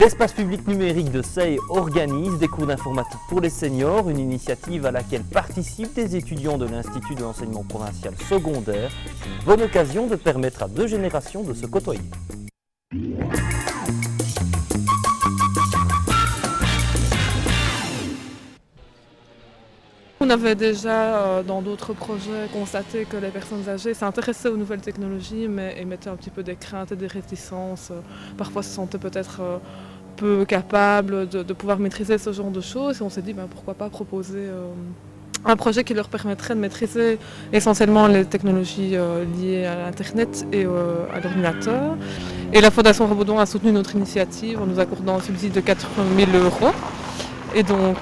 L'espace public numérique de Seille organise des cours d'informatique pour les seniors, une initiative à laquelle participent des étudiants de l'Institut de l'enseignement provincial secondaire. Une bonne occasion de permettre à deux générations de se côtoyer. On avait déjà, dans d'autres projets, constaté que les personnes âgées s'intéressaient aux nouvelles technologies, mais émettaient un petit peu des craintes et des réticences. Parfois se sentaient peut-être peu capables de pouvoir maîtriser ce genre de choses. Et on s'est dit, pourquoi pas proposer un projet qui leur permettrait de maîtriser essentiellement les technologies liées à l'Internet et à l'ordinateur. Et la Fondation Rebaudon a soutenu notre initiative en nous accordant un subside de 80 000 €. Et donc,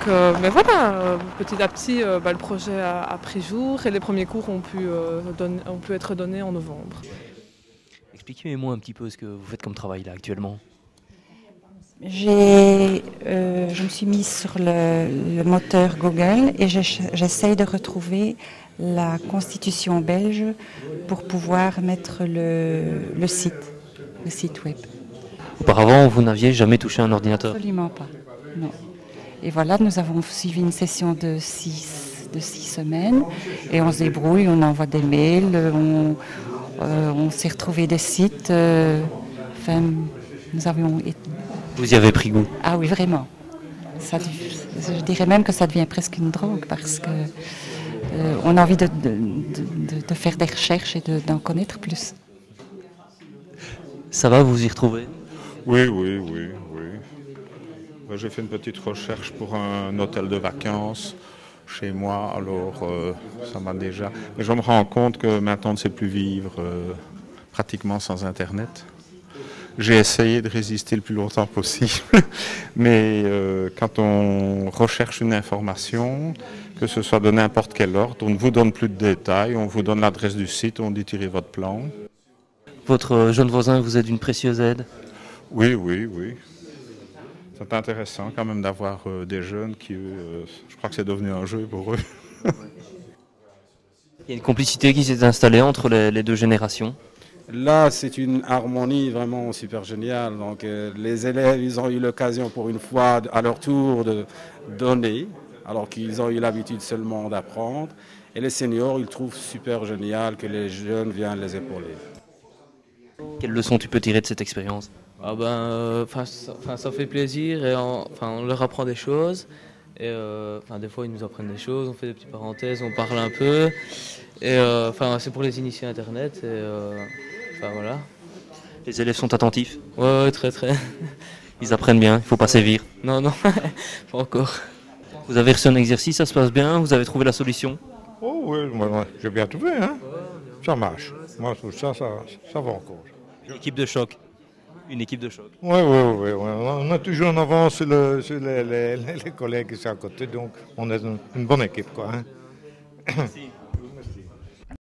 petit à petit, le projet a pris jour et les premiers cours ont pu être donnés en novembre. Expliquez-moi un petit peu ce que vous faites comme travail là actuellement. Je me suis mise sur le moteur Google et j'essaye de retrouver la constitution belge pour pouvoir mettre le site web. Auparavant, vous n'aviez jamais touché un ordinateur? Absolument pas, non. Et voilà, nous avons suivi une session de 6 semaines et on se débrouille, on envoie des mails, on s'est retrouvé des sites. Vous y avez pris goût? Ah oui, vraiment. Je dirais même que ça devient presque une drogue parce que on a envie de faire des recherches et d'en connaître plus. Ça va, vous y retrouvez? Oui. J'ai fait une petite recherche pour un hôtel de vacances chez moi, alors ça m'a déjà... Mais je me rends compte que maintenant on ne sait plus vivre pratiquement sans Internet. J'ai essayé de résister le plus longtemps possible, mais quand on recherche une information, que ce soit de n'importe quel ordre, on ne vous donne plus de détails, on vous donne l'adresse du site, on dit tirez votre plan. Votre jeune voisin vous est d'une précieuse aide? Oui. C'est intéressant quand même d'avoir des jeunes qui, je crois que c'est devenu un jeu pour eux. Il y a une complicité qui s'est installée entre les deux générations. Là, c'est une harmonie vraiment super géniale. Donc, les élèves, ils ont eu l'occasion pour une fois, à leur tour, de donner, alors qu'ils ont eu l'habitude seulement d'apprendre. Et les seniors, ils trouvent super génial que les jeunes viennent les épauler. Quelle leçon tu peux tirer de cette expérience? Ça fait plaisir et on leur apprend des choses. Et des fois, ils nous apprennent des choses, on fait des petites parenthèses, on parle un peu. Et c'est pour les initiés Internet. Voilà. Les élèves sont attentifs? Ouais, très. Ils apprennent bien, il ne faut pas sévir? Non, pas encore. Vous avez reçu un exercice, ça se passe bien? Vous avez trouvé la solution? Oh oui, j'ai bien trouvé, hein. Ça marche. Moi, ça va encore. Une équipe de choc. Oui. On est toujours en avance sur les collègues qui sont à côté, donc on est une bonne équipe, quoi. Hein. Merci.